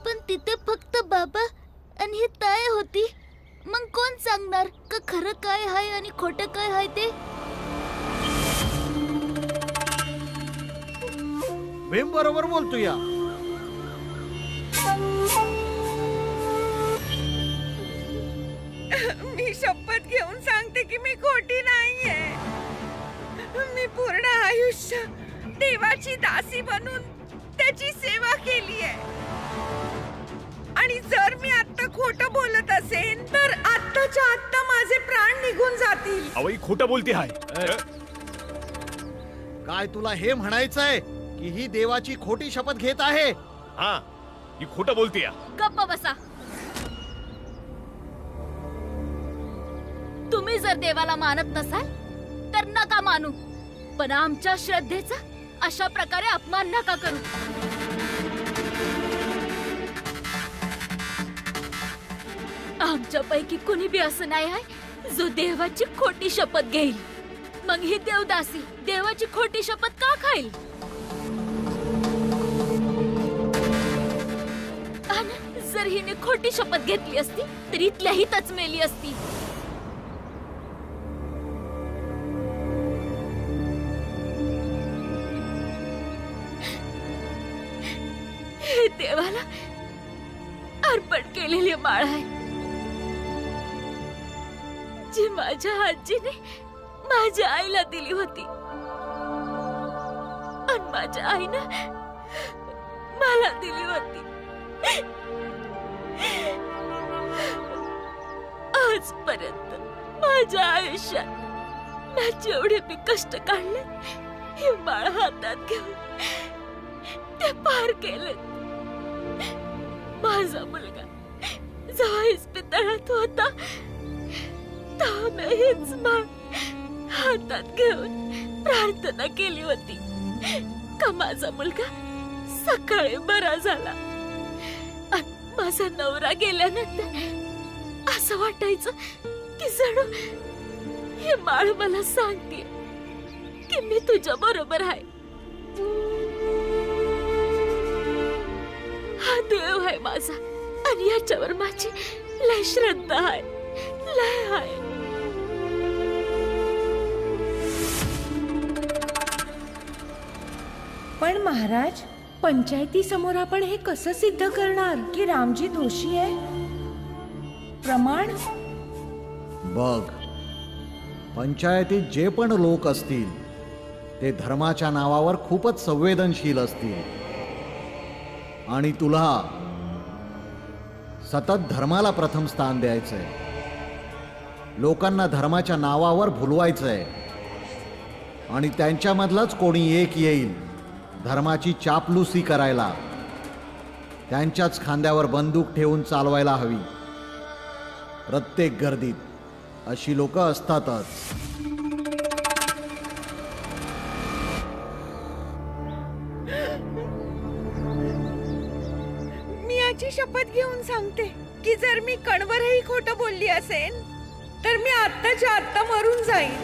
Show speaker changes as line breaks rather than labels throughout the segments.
पण तिथे फक्त बाबा आणि ही ताई होती. मग कोण सांगणार का खरं काय आहे आणि खोटं काय आहे ते?
भीम बरोबर बोलतो या.
मी शपथ घेऊन सांगते की मी खोटी नाहीये. मी पूर्ण आयुष्य देवाची दासी बनून त्याची सेवा केली आहे. आणि जर मी आता खोटं बोलत असेन तर आत्ताच्या आत्ता माझे प्राण निघून जातील.
अवई खोटं बोलती हाय.
काय तुला हे म्हणायचंय की ही देवाची खोटी शपथ घेत आहे?
हा, ही खोटं बोलती या.
गप्प बसा. तुम्ही जर देवाला मानत नसाल तर नका मानू, पण आमच्या श्रद्धेचा अशा प्रकारे अपमान नका करू. आमच्यापैकी कुणी बी असं नाही आहे जो देवाची खोटी शपथ घेईल. मग ही देवदासी देवाची खोटी शपथ का खाईल? आणि जर हिने खोटी शपथ घेतली असती तर इथल्या हितच मेली असती. हे देवाला अर्पण केलेली माळ आहे, जी माझ्या आजीने माझ्या आईला दिली होती आणि माझ्या आईनं मला दिली होती. आजपर्यंत माझ्या आयुष्यात मी जेवढे मी कष्ट काढले ही माळ हातात घेऊन ते पार केले. माझा मुलगा जेव्हा इस्पितळात होता तेव्हा मी हीच माळ हातात घेऊन प्रार्थना केली होती का माझा मुलगा सकाळी बरा झाला. माझा नवरा गेल्यानंतर असं वाटायचं की जणू ही माळ मला सांगते की मी तुझ्या बरोबर आहे. हा देव आहे माझा आणि याच्यावर माझी लय श्रद्धा आहे, लय आहे.
पण महाराज, पंचायती समोर आपण हे कसं सिद्ध करणार की रामजी दोषी आहे? प्रमाण
बघ, पंचायतीत जे पण लोक असतील ते धर्माच्या नावावर खूपच संवेदनशील असतील आणि तुला सतत धर्माला प्रथम स्थान द्यायचंय. लोकांना धर्माच्या नावावर भुलवायचंय आणि त्यांच्यामधलंच कोणी एक येईल धर्माची चापलुसी करायला. त्यांच्याच खांद्यावर बंदूक ठेवून चालवायला हवी. प्रत्येक गर्दीत अशी लोक असतातच.
मी याची शपथ घेऊन सांगते की जर मी कणवरही खोटं बोलली असेन तर मी आत्ताच्या आत्ता मरून जाईन.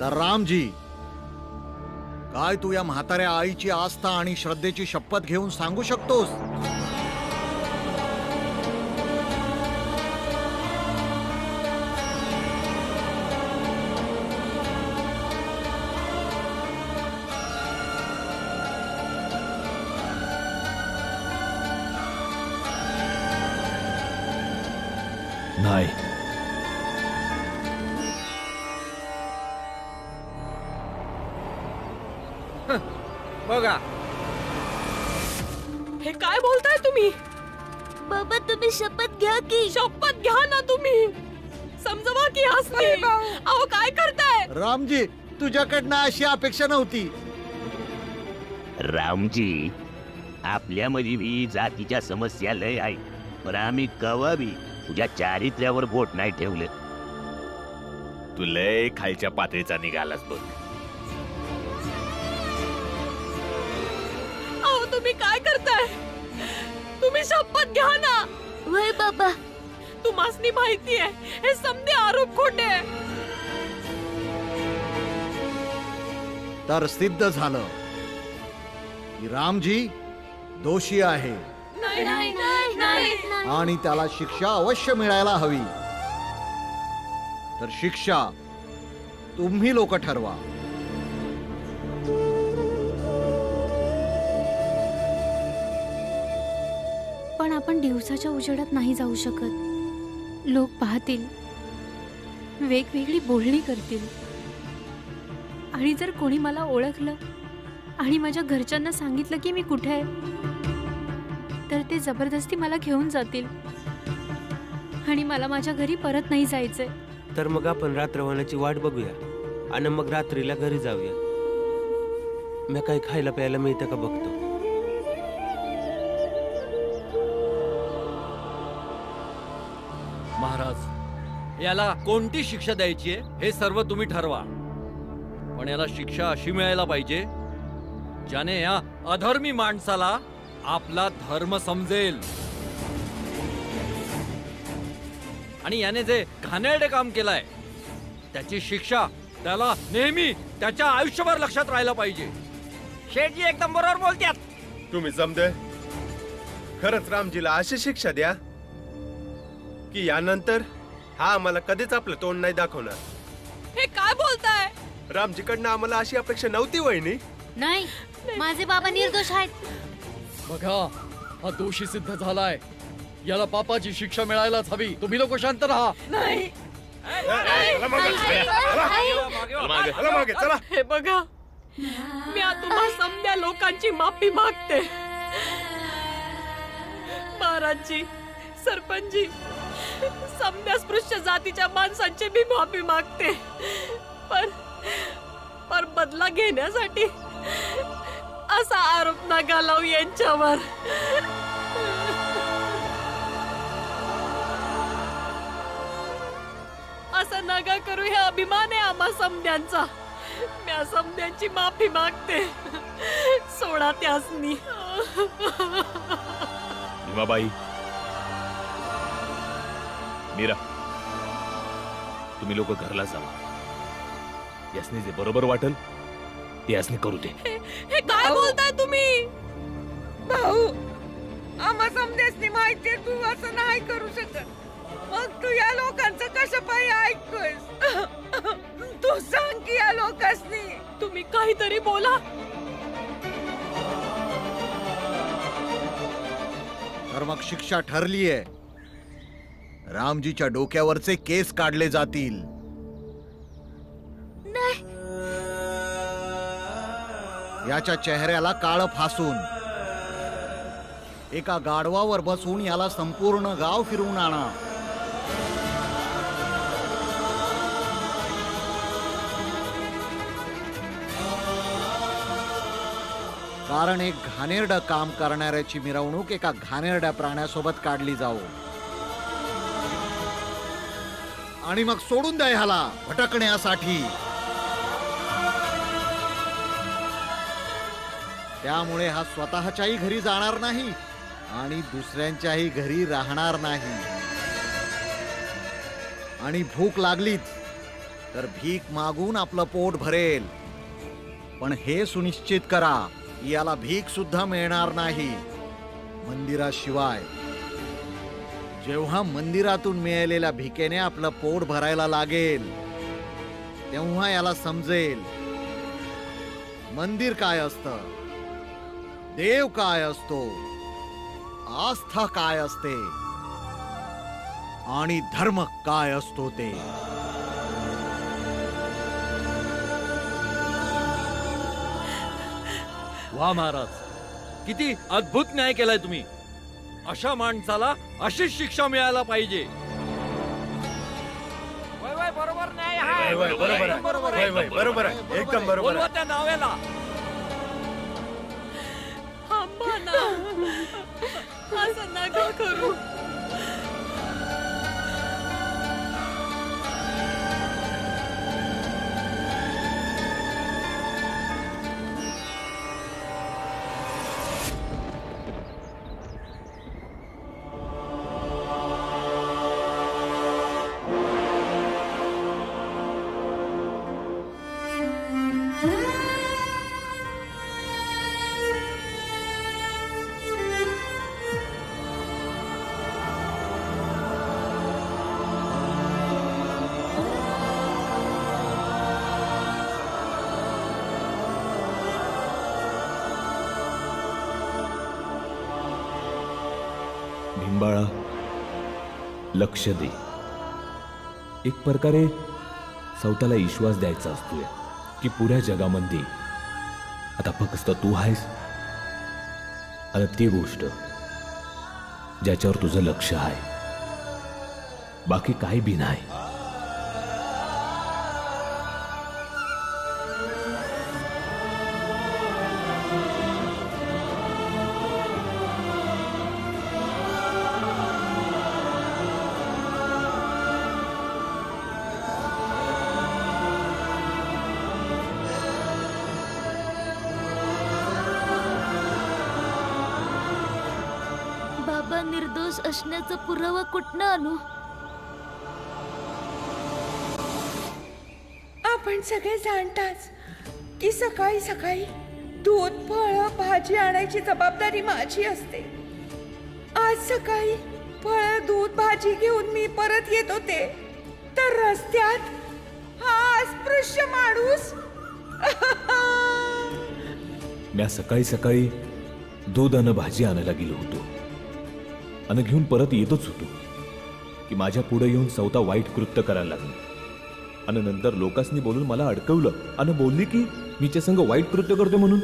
तर रामजी, काय तू या म्हाताऱ्या आईची आस्था आणि श्रद्धेची शपथ घेऊन सांगू शकतोस?
नाही.
बघा,
हे काय बोलताय तुम्ही?
बाबा तुम्ही शपथ घ्या की.
शपथ घ्या ना तुम्ही. समजवा की हसली. अहो काय करताय?
रामजी, तुझ्याकडनं अशी अपेक्षा नव्हती.
रामजी, आपल्यामध्ये बी जातीच्या समस्या लय आहे, पण आम्ही कवा बी तुझ्या चारित्र्यावर बोट नाही ठेवलं.
तू लय खालच्या पातळीचा निघालास बघ.
अहो तुम्ही काय करताय? तुम्ही शपथ घ्या ना.
वय बाबा,
तुम्हासनी माहिती आहे हे समधे आरोप खोटे आहे.
तर सिद्ध झालं की रामजी दोषी आहे आणि त्याला शिक्षा अवश्य मिळायला हवी. तर शिक्षा तुम्ही लोक ठरवा.
पण आपण दिवसाच्या उजेडात नाही जाऊ शकत. लोक पाहतील, वेगवेगळी बोलणी करतील, आणि जर कोणी मला ओळखलं आणि माझ्या घरच्यांना सांगितलं की मी कुठे आहे, तर ते जबरदस्ती मला घेऊन जातील आणि मला माझ्या घरी परत नाही जायचंय.
तर मग आपण रात्रवानाची वाट बघूया आणि मग रात्रीला घरी जाऊया. मी काही खायला प्यायला मिळतं का बघतो.
महाराज, याला कोणती शिक्षा द्यायची आहे हे सर्व तुम्ही ठरवा. पण याला शिक्षा अशी मिळायला पाहिजे ज्याने या अधर्मी माणसाला आपला धर्म समजेल आणि याने जे घाणेरडे काम केलंय त्याची शिक्षा त्याला नेहमी त्याच्या आयुष्यभर लक्षात राहायला पाहिजे. शेठजी एकदम बरोबर बोलतात.
तुम्ही समजे खरंच रामजीला अशी शिक्षा द्या की यानंतर हा आम्हाला कधीच आपलं तोंड नाही दाखवणार.
हे काय बोलताय?
रामजीकडनं आम्हाला अशी अपेक्षा नव्हती वहिनी.
नाही, माझे बाबा निर्दोष आहेत.
बघा, हा दोषी सिद्ध झालाय. याला पापाची शिक्षा मिळायलाच हवी. तुम्ही लोक शांत राहा.
नाही.
चला
हे बघा, मी तुम्हा समध्या लोकांची माफी मागते. महाराजजी, सरपंचजी, समध्या स्पृश्य जातीच्या माणसांची मी माफी मागते. पर बदला घेण्यासाठी असा आरोप नका लावू यांच्यावर. असं नका करू. हे अभिमान आहे आम्हा समध्यांचा. मी समध्यांची माफी मागते. सोडा त्यासनी.
भीमाबाई, मीरा, तुम्ही लोक घरला जावा. यासने जे बरोबर वाटेल ते यासने करू दे.
हे काय बोलताय तुम्ही? भाऊ, आम्हा समध्यासनी माहितीये तू असं नाही करू शकत. मग तू या लोकांचं कसं पाहिजे ऐकतोस? तू सांग की या लोकांनी. तुम्ही काहीतरी बोला.
तर मग शिक्षा ठरलीये. रामजीच्या डोक्यावरचे केस काढले जातील. याच्या चेहऱ्याला काळं फासून एका गाढवावर बसून याला संपूर्ण गाव फिरवून आणा. कारण एक घाणेरडं काम करणाऱ्याची मिरवणूक एका घाणेरड्या प्राण्यासोबत काढली जाऊ आणि मग सोडून द्या ह्याला भटकण्यासाठी. त्यामुळे हा स्वतःच्याही घरी जाणार नाही आणि दुसऱ्यांच्याही घरी राहणार नाही. आणि भूक लागलीच तर भीक मागून आपलं पोट भरेल. पण हे सुनिश्चित करा की याला भीक सुद्धा मिळणार नाही मंदिराशिवाय. जेव्हा मंदिरातून मिळालेल्या भिकेने आपलं पोट भरायला लागेल तेव्हा याला समजेल मंदिर काय असतं, देव काय असतो, आस्था काय असते आणि धर्म काय असतो ते.
वा महाराज, किती अद्भुत न्याय केलाय तुम्ही. अशा माणसाला अशीच शिक्षा मिळायला पाहिजे. बरोबर न्याय आहे.
बरोबर आहे, एकदम बरोबर
बोलवा
आहे.
त्या नावेला.
थांबा ना. असं नका करू.
लक्ष दे. एक प्रकारे सौताला विश्वास द्यायचा असतोय की पुऱ्या जगामध्ये आता फक्त तू आहेस आणि ती गोष्ट ज्याच्यावर तुझं लक्ष आहे, बाकी काही बी नाही.
बाबा निर्दोष असण्याचा पुरावा कुठनं आणू?
आपण सगळे जाणताच की सकाळी सकाळी दूध फळ भाजी आणायची जबाबदारी माझी असते. आज सकाळी फळ दूध भाजी घेऊन मी परत येत होते तर रस्त्यात हा अस्पृश्य माणूस
मी सकाळी सकाळी दूध आणि भाजी आणायला गेलो होतो आणि घेऊन परत येतच होतो की माझ्या पुढे येऊन सौता वाईट कृत्य करायला लागली आणि नंतर लोकांनी बोलून मला अडकवलं आणि बोलली की मी तिच्या संग वाईट कृत्य करतो म्हणून.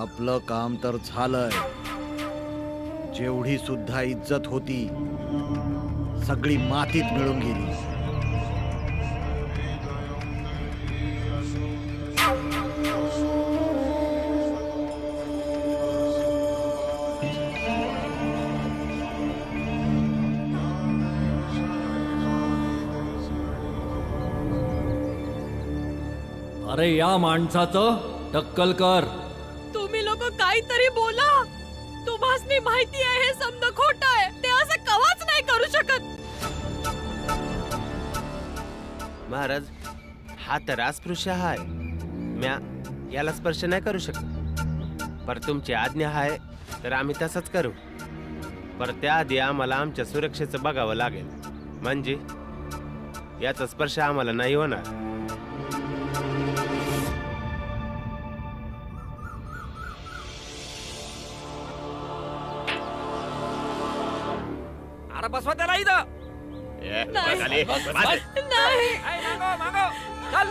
आपलं काम तर झालंय. जेवढी सुद्धा इज्जत होती सगळी मातीत मिळून गेली.
अरे या माणसाचं टक्कल कर.
तुम्ही लोक काहीतरी बोला. तुम्हासनी माहिती आहे हे समज खोट आहे. ते असं कवाच नाही करू शकत.
महाराज, हा तर अस्पृश्य आहे. म्या याला स्पर्श नाही करू शकत. पर तुमची आज्ञा आहे तर आम्ही तसंच करू. पर त्याआधी आम्हाला आमच्या सुरक्षेचं बघावं लागेल. म्हणजे याचा स्पर्श आम्हाला नाही होणार.
अरे बसवा त्याला इथं.
नाही.
मागो मागो चल.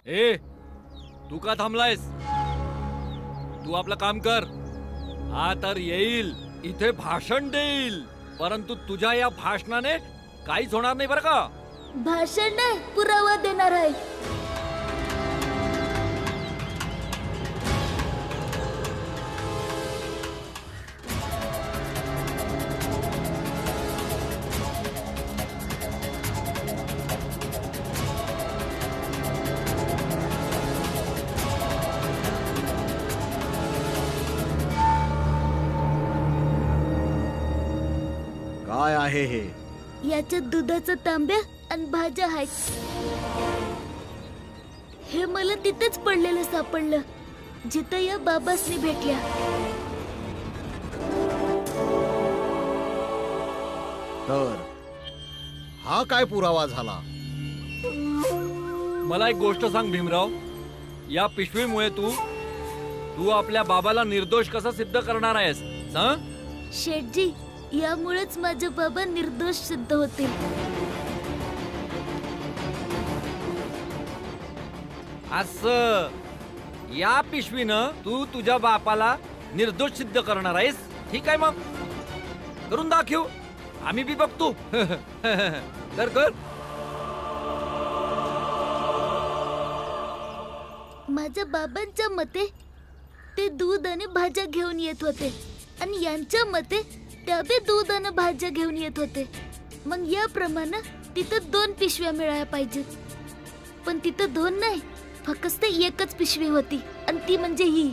ए, तू का थांबलायस? तू आपलं काम कर. हा तर येईल इथे भाषण देईल, परंतु तुझ्या या भाषणाने काहीच होणार नाही बरं का.
भाषण नाही, पुरावा देणार आहे.
काय आहे हे?
याच्यात दुधाचा तांब्या आणि भाज्या आहेत. हे मला तिथेच पडलेलं सापडलं जिथं या बाबासनी भेटल्या.
तर हा काय पुरावा झाला?
मला एक गोष्ट सांग भीमराव, या पिशवीमुळे तू आपल्या बाबाला निर्दोष कसा सिद्ध करणार आहेस? हं?
शेठजी, यामुळेच माझे बाबा निर्दोष सिद्ध होतील.
असं या पिशवीनं तू तुझ्या बापाला निर्दोष सिद्ध करणार आहेस? ठीक आहे, मग करून दाखव. आम्ही बी बघतो. कर कर.
माझ्या बाबांच्या मते ते दूध आणि भाज्या घेऊन येत होते आणि यांच्या मते त्या बी दूध आणि भाज्या घेऊन येत होते. मग याप्रमाणे तिथं 2 पिशव्या मिळाल्या पाहिजेत. पण तिथं 2 नाही, फक्त एकच पिशवी होती आणि ती म्हणजे ही.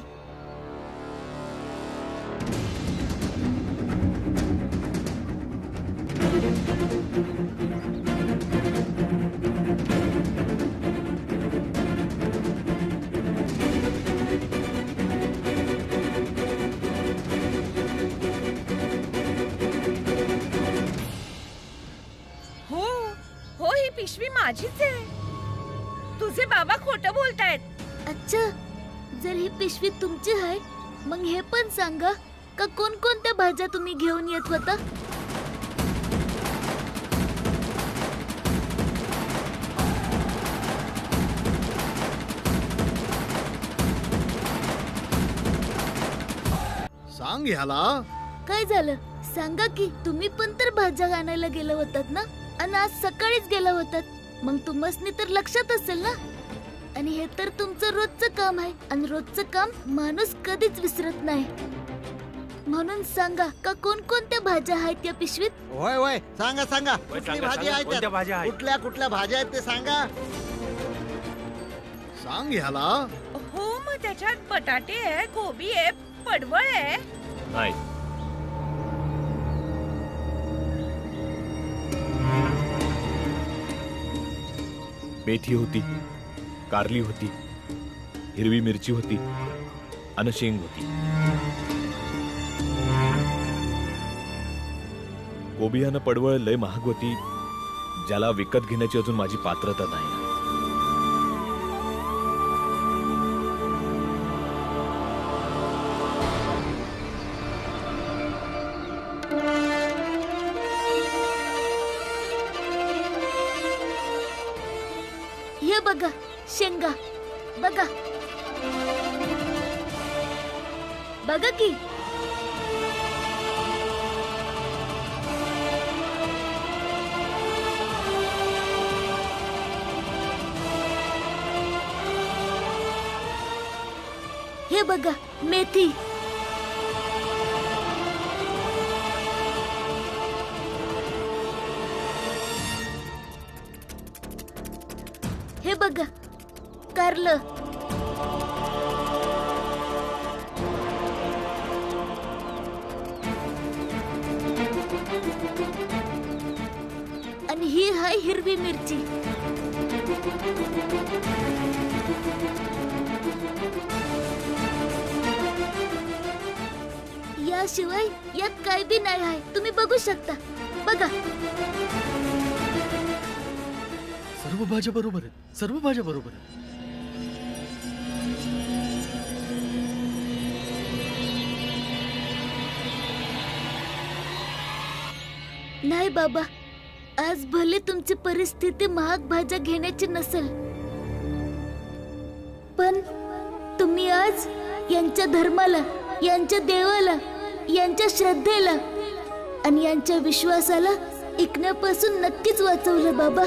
हो हो, ही पिशवी माझीच आहे. तुझे बाबा खोटं बोलतायत.
अच्छा, जर ही पिशवी तुमची आहे मग हे पण सांगा का कोणकोणत्या भाज्या तुम्ही घेऊन येत होता?
सांग ह्याला.
काय झालं सांगा की. तुम्ही पण तर भाज्या आणायला गेला होतात ना, आणि आज सकाळीच गेला होतात. मग तुम्हासनी तर लक्षात असेल ना. आणि हे तर तुमचं रोजचं काम आहे आणि रोजचं काम माणूस कधीच विसरत नाही. म्हणून सांगा का कोणकोणत्या भाज्या आहेत या पिशवीत?
होय होय, सांगा सांगा. कुठली
सांगा,
भाजी
सांगा,
आहे
कोणत्या
त्यात?
भाज्या आहेत?
कुठल्या कुठल्या भाज्या आहेत ते सांगा. सांग ह्याला.
हो, मग त्याच्यात बटाटे आहे, गोबी आहे, पडवळ आहे.
नाही, मेथी होती, कारली होती, हिरवी मिरची होती आणि शेंग होती. कोबी आणि पडवळ लय महाग होती, ज्याला विकत घेण्याची अजून माझी पात्रता नाही.
हे बघा शेंगा, बघा बघा की. हे बघा मेथी. हे बघा कारलं. आणि ही आहे हिरवी मिरची. याशिवाय यात काय बी नाही आहे, तुम्ही बघू शकता. बघा
सर्व भाज्या बरोबर आहेत, सर्व भाज्या बरोबर आहेत.
नाही बाबा, आज भले तुमची परिस्थिती महाग भाज्या घेण्याची नसेल, पण तुम्ही आज यांच्या धर्माला, यांच्या देवाला, यांच्या श्रद्धेला आणि यांच्या विश्वासाला ऐकण्यापासून नक्कीच वाचवलं बाबा.